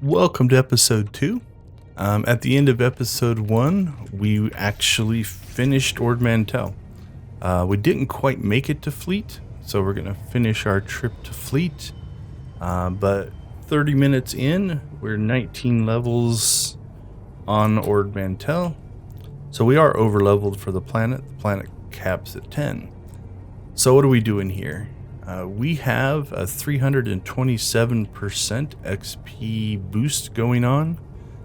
Welcome to episode 2. At the end of episode 1, we actually finished Ord Mantell. We didn't quite make it to Fleet, so we're going to finish our trip to Fleet. But 30 minutes in, we're 19 levels on Ord Mantell. So we are over-leveled for the planet. The planet caps at 10. So what are we doing here? We have a 327% XP boost going on.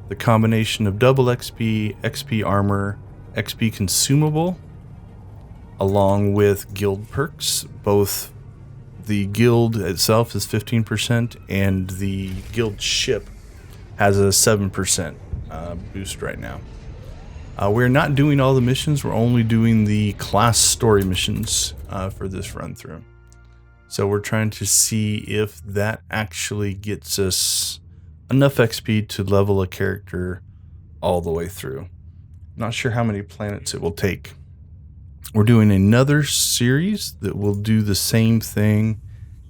The combination of double XP, XP armor, XP consumable, along with guild perks. Both the guild itself is 15% and the guild ship has a 7% boost right now. We're not doing all the missions. We're only doing the class story missions for this run through. So we're trying to see if that actually gets us enough XP to level a character all the way through. Not sure how many planets it will take. We're doing another series that will do the same thing,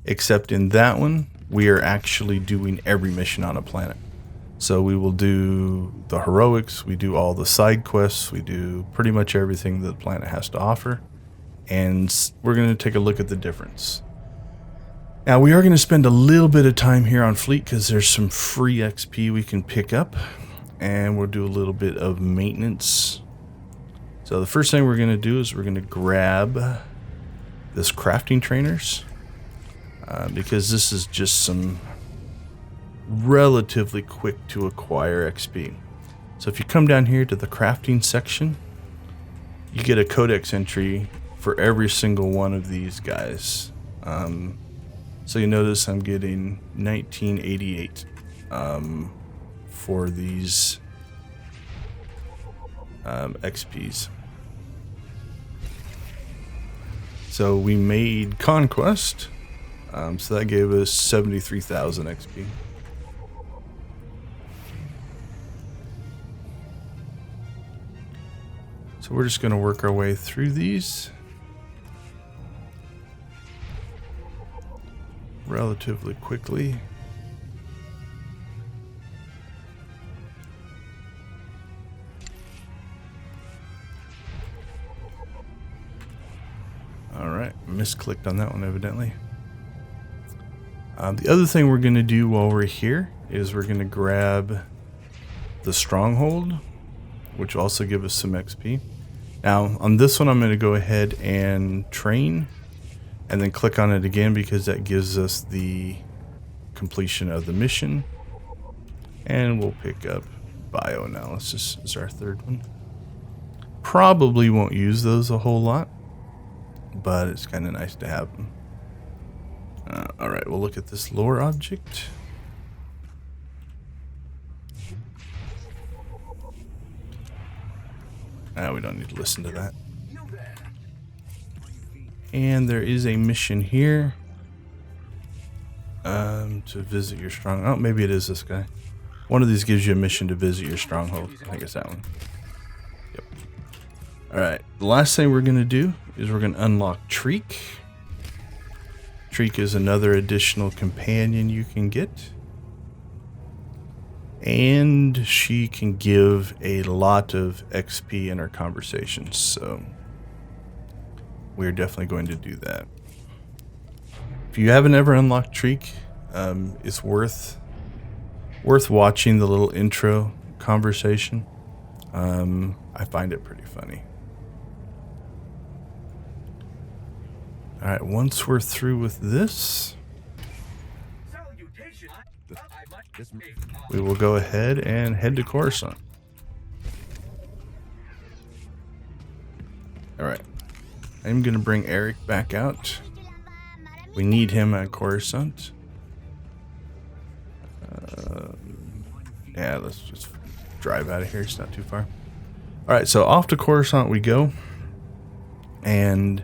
except in that one, we are actually doing every mission on a planet. So we will do the heroics, we do all the side quests, we do pretty much everything that the planet has to offer. And we're going to take a look at the difference. Now, we are going to spend a little bit of time here on Fleet because there's some free XP we can pick up. And we'll do a little bit of maintenance. So the first thing we're going to do is we're going to grab this crafting trainers. Because this is just some relatively quick to acquire XP. So if you come down here to the crafting section, you get a codex entry for every single one of these guys. So you notice I'm getting 1988 for these XPs. So we made Conquest, so that gave us 73,000 XP. So we're just going to work our way through these relatively quickly. Alright, misclicked on that one evidently. The other thing we're going to do while we're here is we're going to grab the Stronghold, which will also give us some XP. Now, on this one, I'm going to go ahead and train and then click on it again because that gives us the completion of the mission. And we'll pick up bioanalysis as our third one. Probably won't use those a whole lot, but it's kind of nice to have them. Alright, we'll look at this lore object. We don't need to listen to that. And there is a mission here to visit your stronghold. Oh, maybe it is this guy. One of these gives you a mission to visit your stronghold. I think it's that one. Yep. Alright, the last thing we're going to do is we're going to unlock Treek. Treek is another additional companion you can get. And she can give a lot of XP in her conversations, so we're definitely going to do that. If you haven't ever unlocked Treek, it's worth watching the little intro conversation. I find it pretty funny. Alright, once we're through with this, we will go ahead and head to Coruscant. Alright. I'm going to bring Eric back out. We need him at Coruscant. Yeah, let's just drive out of here. It's not too far. Alright, so off to Coruscant we go. And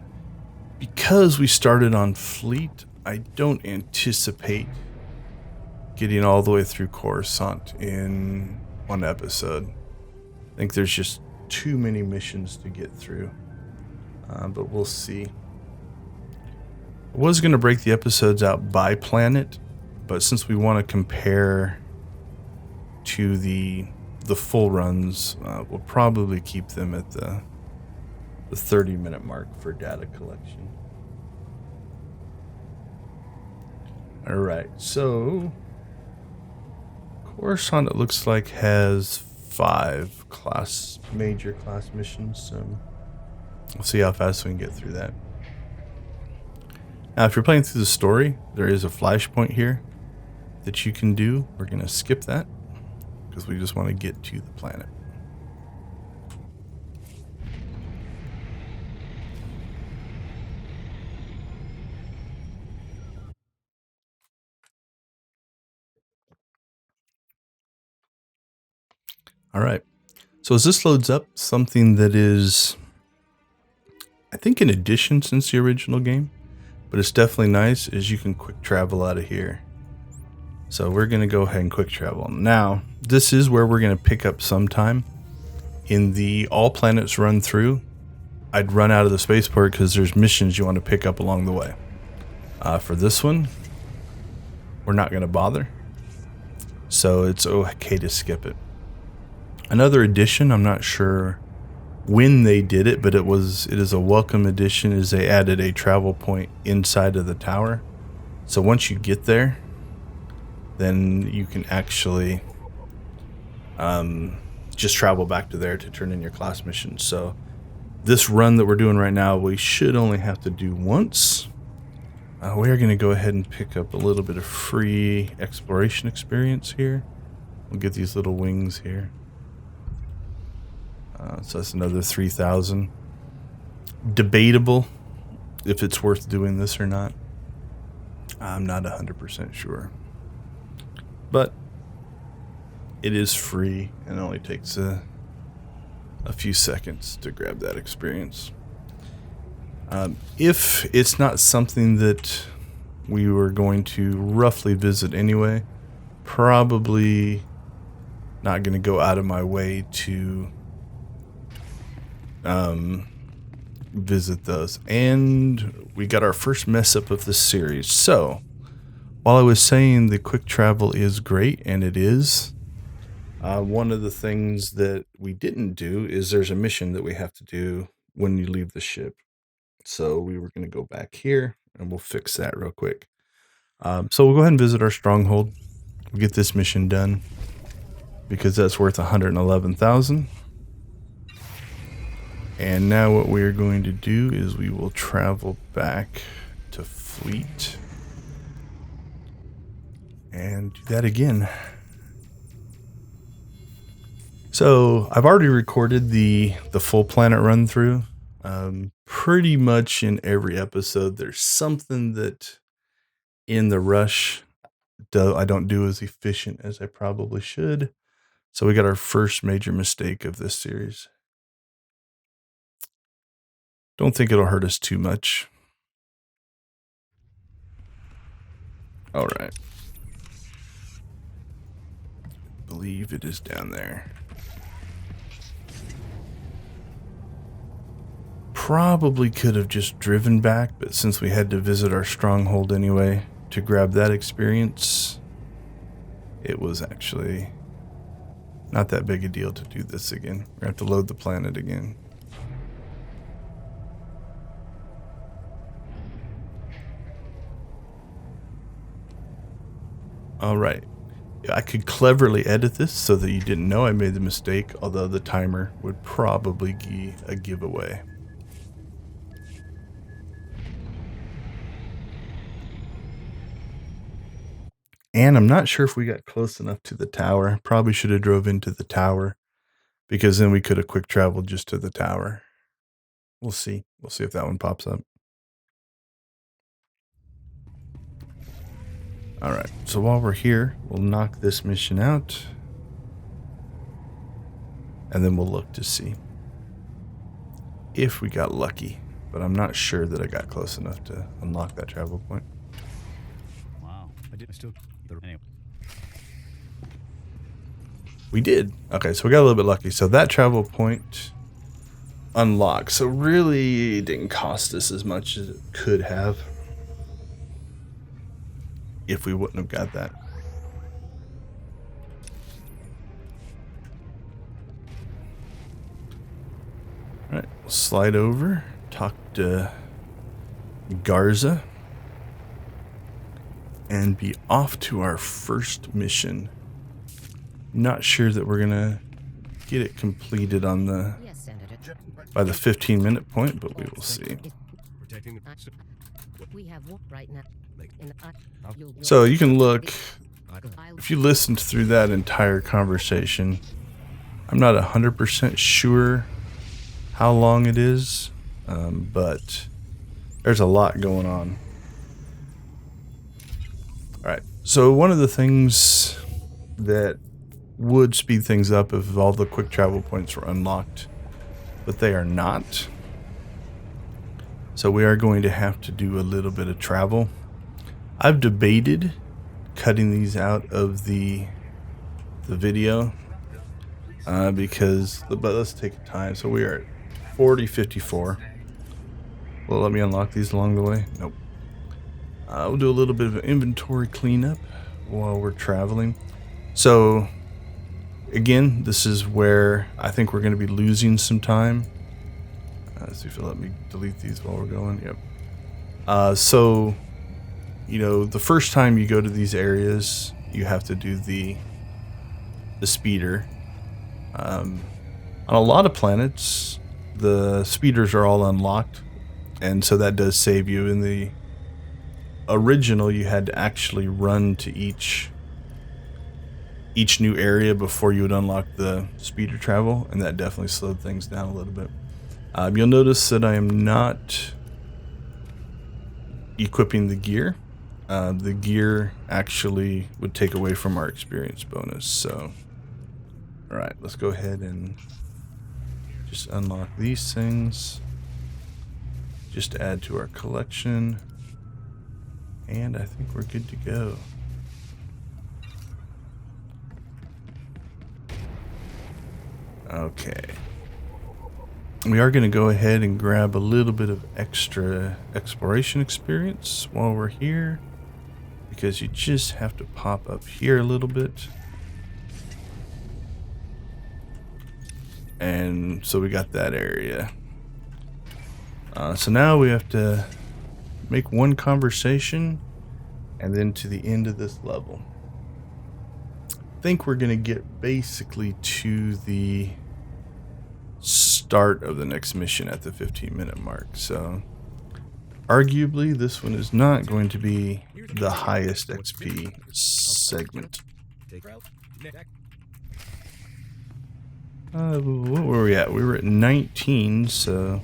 because we started on Fleet, I don't anticipate getting all the way through Coruscant in one episode. I think there's just too many missions to get through. But we'll see. I was going to break the episodes out by planet, but since we want to compare to the full runs, we'll probably keep them at the 30-minute mark for data collection. All right, so Coruscant, it looks like, has 5 major class missions, so we'll see how fast we can get through that. Now, if you're playing through the story, there is a flashpoint here that you can do. We're going to skip that because we just want to get to the planet. All right. So as this loads up, something that is, I think, an addition since the original game, but it's definitely nice, is you can quick travel out of here. So we're going to go ahead and quick travel. Now, this is where we're going to pick up sometime. In the all planets run through, I'd run out of the spaceport because there's missions you want to pick up along the way. For this one, we're not going to bother. So it's okay to skip it. Another addition, I'm not sure when they did it, but it is a welcome addition, is they added a travel point inside of the tower. So once you get there, then you can actually just travel back to there to turn in your class mission. So this run that we're doing right now, we should only have to do once. We're going to go ahead and pick up a little bit of free exploration experience here. We'll get these little wings here. So that's another 3,000. Debatable if it's worth doing this or not. I'm not 100% sure. But it is free and only takes a few seconds to grab that experience. If it's not something that we were going to roughly visit anyway, probably not going to go out of my way to visit those. And we got our first mess up of this series. So while I was saying the quick travel is great, and it is, one of the things that we didn't do is there's a mission that we have to do when you leave the ship. So we were going to go back here and we'll fix that real quick. So we'll go ahead and visit our stronghold. We'll get this mission done because that's worth 111,000. And now what we are going to do is we will travel back to Fleet and do that again. So I've already recorded the full planet run through. Pretty much in every episode, there's something that in the rush I don't do as efficient as I probably should. So we got our first major mistake of this series. Don't think it'll hurt us too much. All right. I believe it is down there. Probably could have just driven back, but since we had to visit our stronghold anyway to grab that experience, it was actually not that big a deal to do this again. We're gonna have to load the planet again. All right. I could cleverly edit this so that you didn't know I made the mistake, although the timer would probably be a giveaway. And I'm not sure if we got close enough to the tower. Probably should have drove into the tower because then we could have quick traveled just to the tower. We'll see. We'll see if that one pops up. All right. So while we're here, we'll knock this mission out. And then we'll look to see if we got lucky. But I'm not sure that I got close enough to unlock that travel point. Wow. I still... Anyway. We did. Okay, so we got a little bit lucky. So that travel point unlocked. So really it didn't cost us as much as it could have if we wouldn't have got that. slide over, talk to Garza, and be off to our first mission. Not sure that we're gonna get it completed on the by the 15-minute point, but we will see. So you can look, if you listened through that entire conversation, I'm not 100% sure how long it is, but there's a lot going on. Alright, so one of the things that would speed things up if all the quick travel points were unlocked, but they are not. So we are going to have to do a little bit of travel. I've debated cutting these out of the video because, but let's take time. So we are at 40:54. Will it let me unlock these along the way? Nope. We'll do a little bit of an inventory cleanup while we're traveling. So again, this is where I think we're going to be losing some time. Let's see if it'll let me delete these while we're going. Yep. So, you know, the first time you go to these areas, you have to do the speeder. On a lot of planets, the speeders are all unlocked, and so that does save you. In the original, you had to actually run to each new area before you would unlock the speeder travel, and that definitely slowed things down a little bit. You'll notice that I am not equipping the gear. The gear actually would take away from our experience bonus. So, all right, let's go ahead and just unlock these things. Just add to our collection. And I think we're good to go. Okay. We are going to go ahead and grab a little bit of extra exploration experience while we're here, because you just have to pop up here a little bit. And so we got that area. So now we have to make one conversation and then to the end of this level. I think we're going to get basically to the start of the next mission at the 15-minute mark. So arguably this one is not going to be the highest XP segment. What were we at? We were at 19, so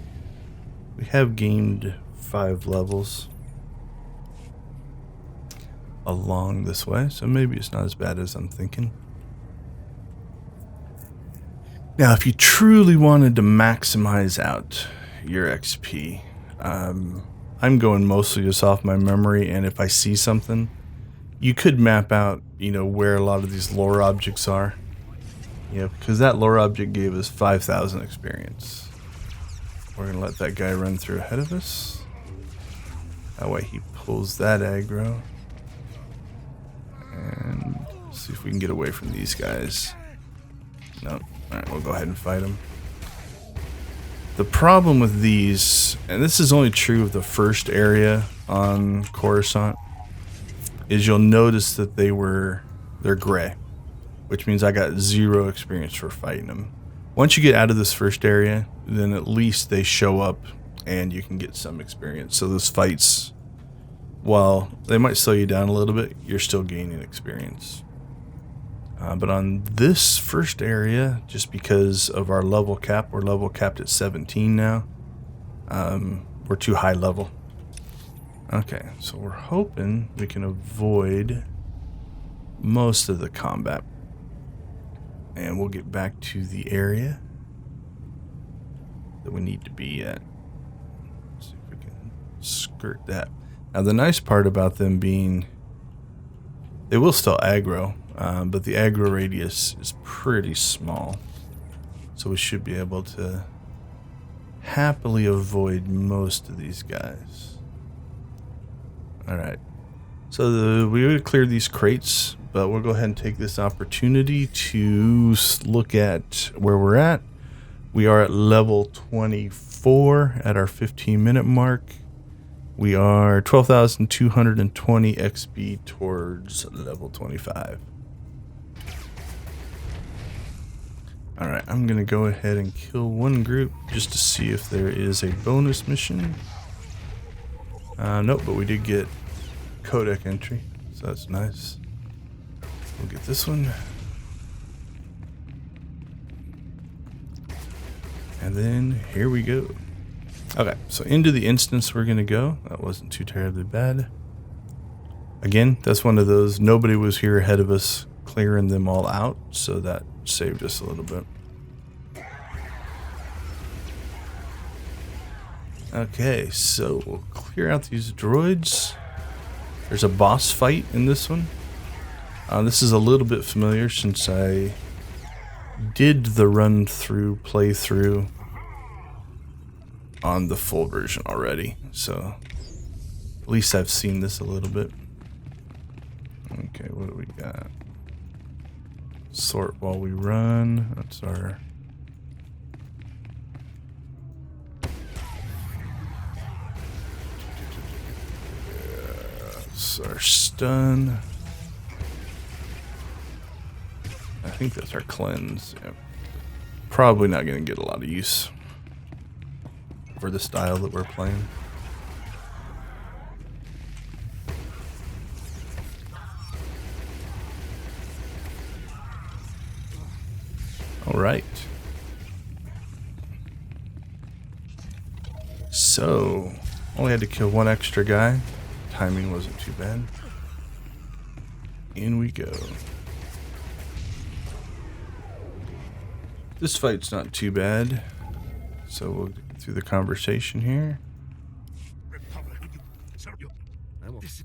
we have gained 5 levels along this way, so maybe it's not as bad as I'm thinking. Now, if you truly wanted to maximize out your XP, I'm going mostly just off my memory, and if I see something, you could map out, you know, where a lot of these lore objects are. Yeah, because that lore object gave us 5,000 experience. We're going to let that guy run through ahead of us. That way he pulls that aggro. And see if we can get away from these guys. Nope. Alright, we'll go ahead and fight them. The problem with these, and this is only true of the first area on Coruscant, is you'll notice that they're gray, which means I got 0 experience for fighting them. Once you get out of this first area, then at least they show up and you can get some experience. So those fights, while they might slow you down a little bit, you're still gaining experience. But on this first area, just because of our level cap, we're level capped at 17 now. We're too high level. Okay, so we're hoping we can avoid most of the combat. And we'll get back to the area that we need to be at. Let's see if we can skirt that. Now, the nice part about them being, they will still aggro, but the aggro radius is pretty small. So we should be able to happily avoid most of these guys. Alright. So we would clear these crates, but we'll go ahead and take this opportunity to look at where we're at. We are at level 24 at our 15-minute mark. We are 12,220 XP towards level 25. Alright, I'm going to go ahead and kill one group just to see if there is a bonus mission. Nope, but we did get codec entry, so that's nice. We'll get this one. And then here we go. Okay, so into the instance we're going to go. That wasn't too terribly bad. Again, that's one of those, nobody was here ahead of us clearing them all out, so that saved us a little bit. Okay, so we'll clear out these droids. There's a boss fight in this one. This is a little bit familiar since I did the run-through playthrough on the full version already, so at least I've seen this a little bit. Okay, what do we got? Sort while we run. That's our stun. I think that's our cleanse. Yep. Probably not going to get a lot of use for the style that we're playing. All right. So, only had to kill one extra guy. Timing wasn't too bad. In we go. This fight's not too bad. So we'll get through the conversation here.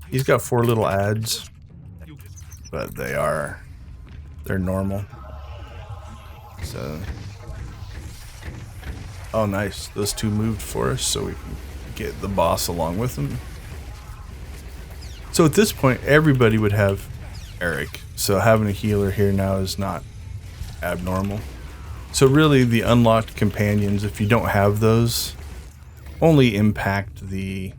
He's got 4 little ads, but they're normal. So, oh nice, those 2 moved for us so we can get the boss along with them. So at this point, everybody would have Eric, so having a healer here now is not abnormal. So really, the unlocked companions, if you don't have those, only impact the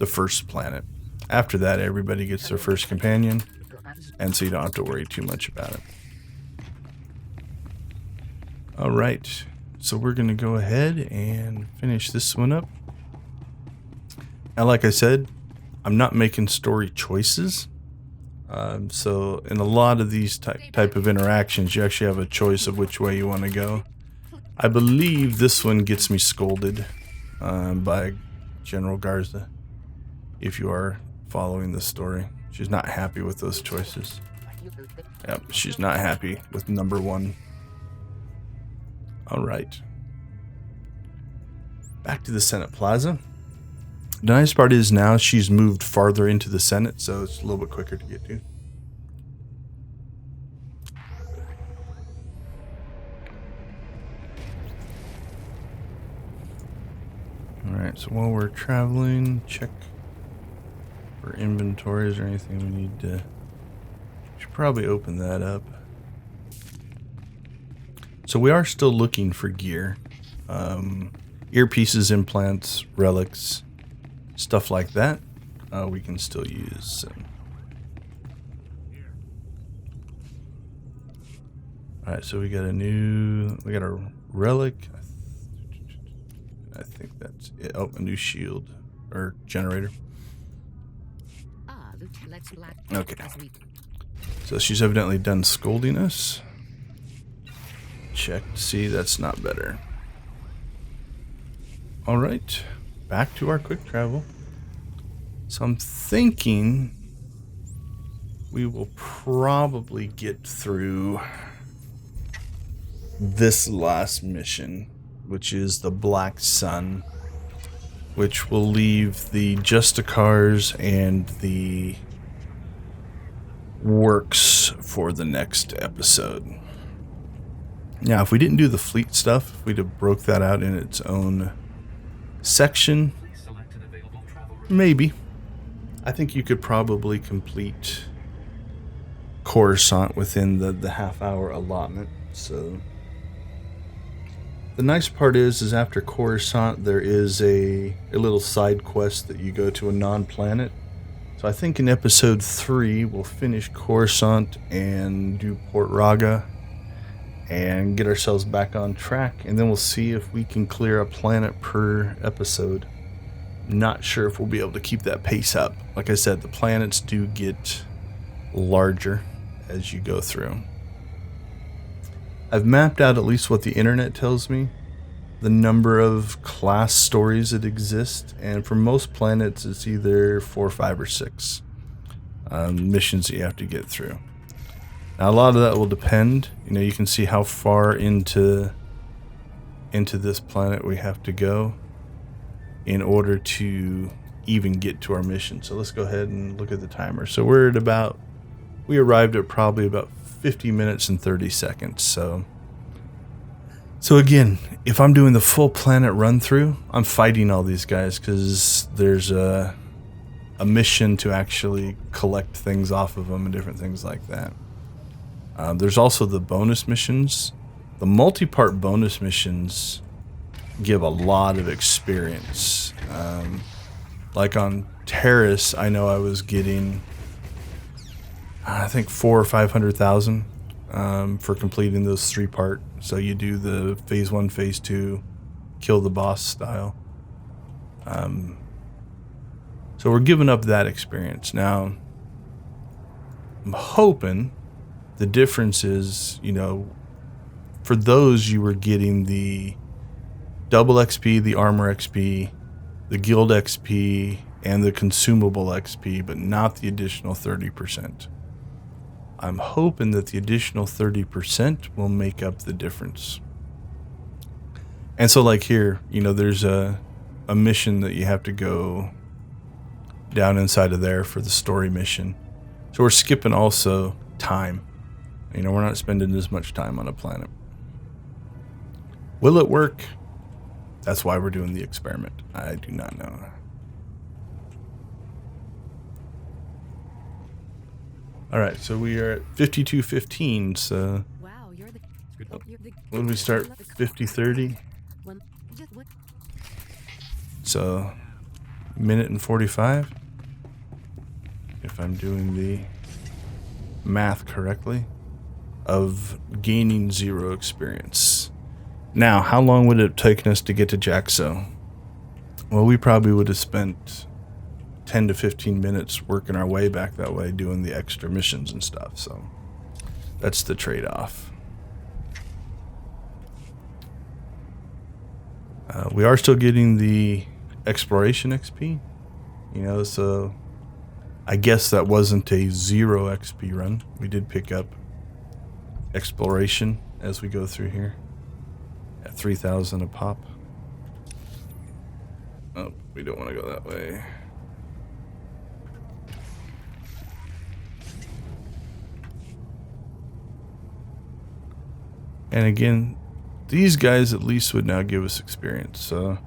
first planet. After that, everybody gets their first companion, and so you don't have to worry too much about it. All right, so we're going to go ahead and finish this one up. And like I said, I'm not making story choices. So in a lot of these type of interactions, you actually have a choice of which way you want to go. I believe this one gets me scolded by General Garza, if you are following the story. She's not happy with those choices. Yep, she's not happy with number 1. All right. Back to the Senate Plaza. The nice part is now she's moved farther into the Senate, so it's a little bit quicker to get to. Alright, so while we're traveling, check for inventories or anything we need to... Should probably open that up. So we are still looking for gear. Earpieces, implants, relics, stuff like that, we can still use. Alright, so we got a relic. I think that's it. Oh, a new shield or generator. Okay. So she's evidently done scolding us. Check to see that's not better. Alright. Back to our quick travel. So I'm thinking we will probably get through this last mission, which is the Black Sun, which will leave the Justicars and the works for the next episode. Now, if we didn't do the fleet stuff, if we'd have broke that out in its own section, maybe. I think you could probably complete Coruscant within the half-hour allotment. So The nice part is after Coruscant, there is a little side quest that you go to a non-planet. So I think in episode 3, we'll finish Coruscant and do Port Raga and get ourselves back on track. And then we'll see if we can clear a planet per episode. Not sure if we'll be able to keep that pace up. Like I said, the planets do get larger as you go through. I've mapped out at least what the internet tells me, the number of class stories that exist, and for most planets it's either 4, 5, or 6 missions that you have to get through. Now a lot of that will depend. You can see how far into this planet we have to go in order to even get to our mission. So let's go ahead and look at the timer. So we arrived at probably about 50 minutes and 30 seconds. So again, if I'm doing the full planet run through, I'm fighting all these guys because there's a mission to actually collect things off of them and different things like that. There's also the bonus missions. The multi-part bonus missions give a lot of experience. Like on Terrace, I know I was getting, I think 400,000 or 500,000 for completing those 3-part. So you do the phase 1, phase 2, kill the boss style. So we're giving up that experience. Now, I'm hoping the difference is, for those you were getting the double XP, the armor XP, the guild XP, and the consumable XP, but not the additional 30%. I'm hoping that the additional 30% will make up the difference. And so like here, there's a mission that you have to go down inside of there for the story mission. So we're skipping also time. We're not spending as much time on a planet. Will it work? That's why we're doing the experiment. I do not know. All right, so we are at 52:15. So wow, you're the when we start 50:30, so minute and 45, if I'm doing the math correctly, of gaining 0 experience. Now, how long would it have taken us to get to Jaxo? Well, we probably would have spent 10 to 15 minutes working our way back that way, doing the extra missions and stuff. So that's the trade-off. We are still getting the exploration XP, so I guess that wasn't a 0 XP run. We did pick up exploration as we go through here at 3,000 a pop. Oh, we don't want to go that way. And again, these guys at least would now give us experience. So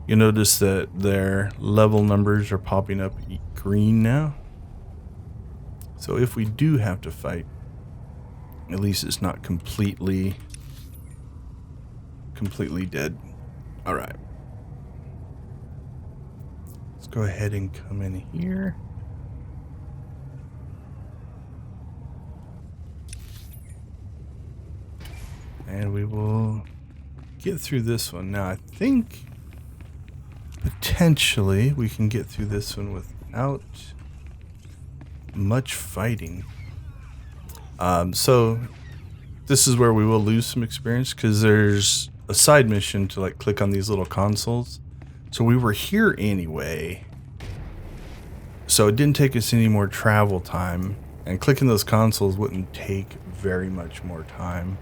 you notice that their level numbers are popping up green now. So if we do have to fight, at least it's not completely dead. All right. Let's go ahead and come in here. And we will get through this one. Now, I think potentially we can get through this one without much fighting. So this is where we will lose some experience because there's a side mission to like click on these little consoles. So we were here anyway. So it didn't take us any more travel time, and clicking those consoles wouldn't take very much more time.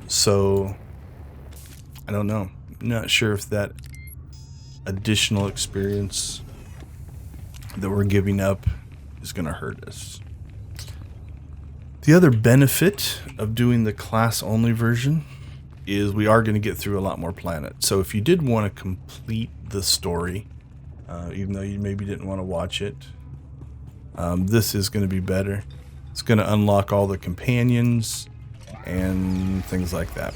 So I don't know. I'm not sure if that additional experience that we're giving up is going to hurt us. The other benefit of doing the class-only version is we are going to get through a lot more planets. So if you did want to complete the story, even though you maybe didn't want to watch it, this is going to be better. It's going to unlock all the companions and things like that.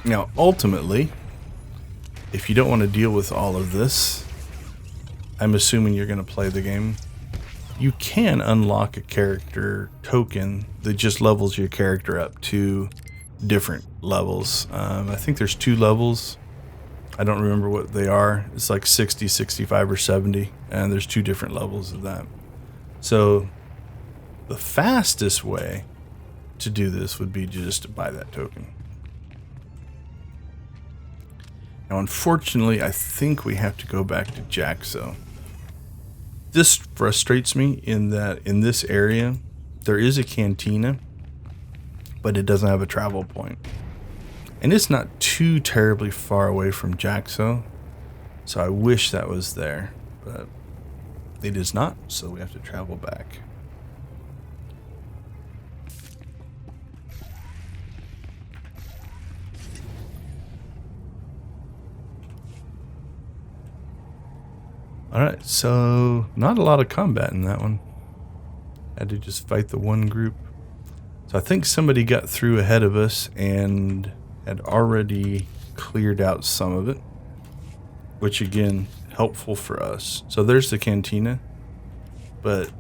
Now, ultimately, if you don't want to deal with all of this, I'm assuming you're going to play the game. You can unlock a character token that just levels your character up to different levels. I think there's 2 levels. I don't remember what they are. It's like 60, 65, or 70, and there's 2 different levels of that. So the fastest way to do this would be just to buy that token. Now, unfortunately, I think we have to go back to Jaxo. This frustrates me in that in this area, there is a cantina, but it doesn't have a travel point. And it's not too terribly far away from Jaxo, so I wish that was there, but it is not, so we have to travel back. Alright, so not a lot of combat in that one. Had to just fight the one group. So I think somebody got through ahead of us and had already cleared out some of it, which again, helpful for us. So there's the cantina, but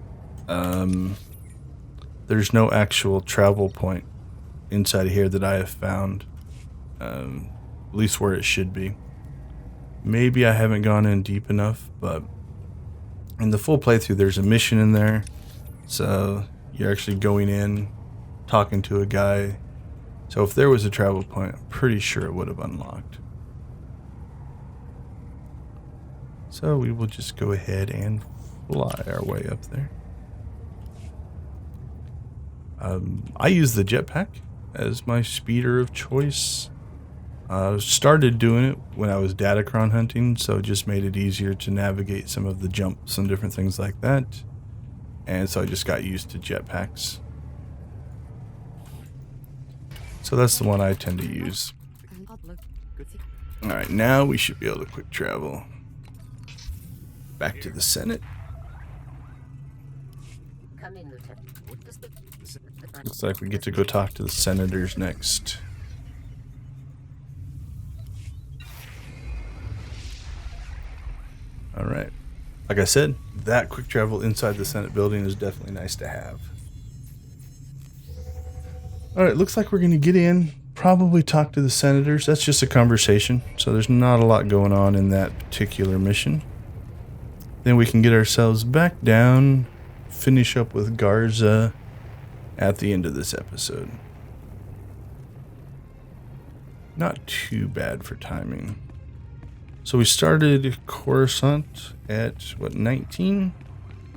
there's no actual travel point inside of here that I have found, at least where it should be. Maybe I haven't gone in deep enough, but in the full playthrough, there's a mission in there. So you're actually going in, talking to a guy. So if there was a travel point, I'm pretty sure it would have unlocked. So we will just go ahead and fly our way up there. I use the jetpack as my speeder of choice. Started doing it when I was Datacron hunting, so it just made it easier to navigate some of the jumps and different things like that. And so I just got used to jetpacks. So that's the one I tend to use. Alright, now we should be able to quick travel back to the Senate. Looks like we get to go talk to the senators next. Alright, like I said, that quick travel inside the Senate building is definitely nice to have. Alright, looks like we're going to get in, probably talk to the senators. That's just a conversation, so there's not a lot going on in that particular mission. Then we can get ourselves back down, finish up with Garza at the end of this episode. Not too bad for timing. So we started Coruscant at, what, 19?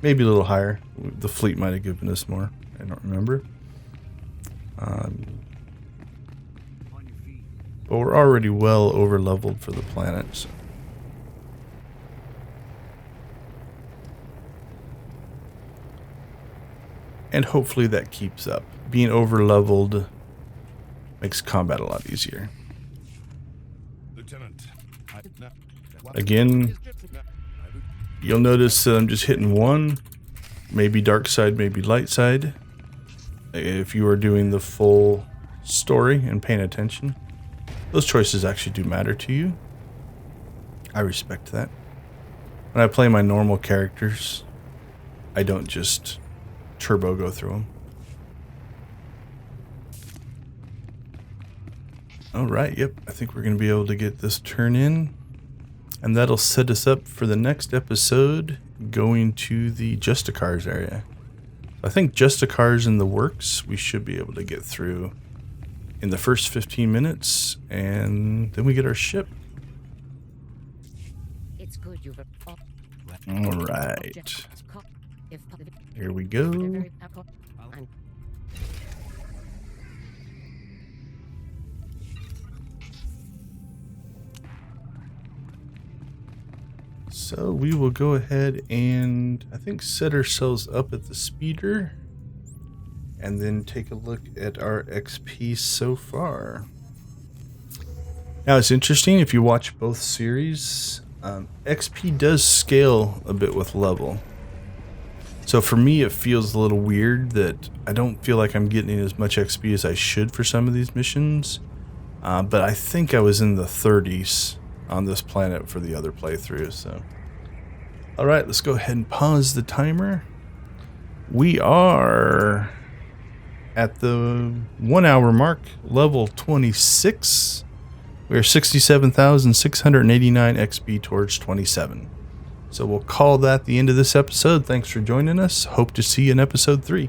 Maybe a little higher. The fleet might have given us more. I don't remember. But we're already well over leveled for the planets. And hopefully that keeps up. Being over leveled makes combat a lot easier. Again, you'll notice that I'm just hitting one, maybe dark side, maybe light side. If you are doing the full story and paying attention, those choices actually do matter to you. I respect that. When I play my normal characters, I don't just turbo go through them. Alright, yep, I think we're going to be able to get this turn in. And that'll set us up for the next episode, going to the Justicars area. I think Justicars in the works, we should be able to get through in the first 15 minutes, and then we get our ship. Alright. Here we go. So we will go ahead and I think set ourselves up at the speeder and then take a look at our XP so far. Now it's interesting, if you watch both series, XP does scale a bit with level. So for me it feels a little weird that I don't feel like I'm getting as much XP as I should for some of these missions. But I think I was in the 30s on this planet for the other playthrough. So, all right, let's go ahead and pause the timer. We are at the 1 hour mark, level 26. We are 67,689 XP towards 27. So we'll call that the end of this episode. Thanks for joining us. Hope to see you in episode 3.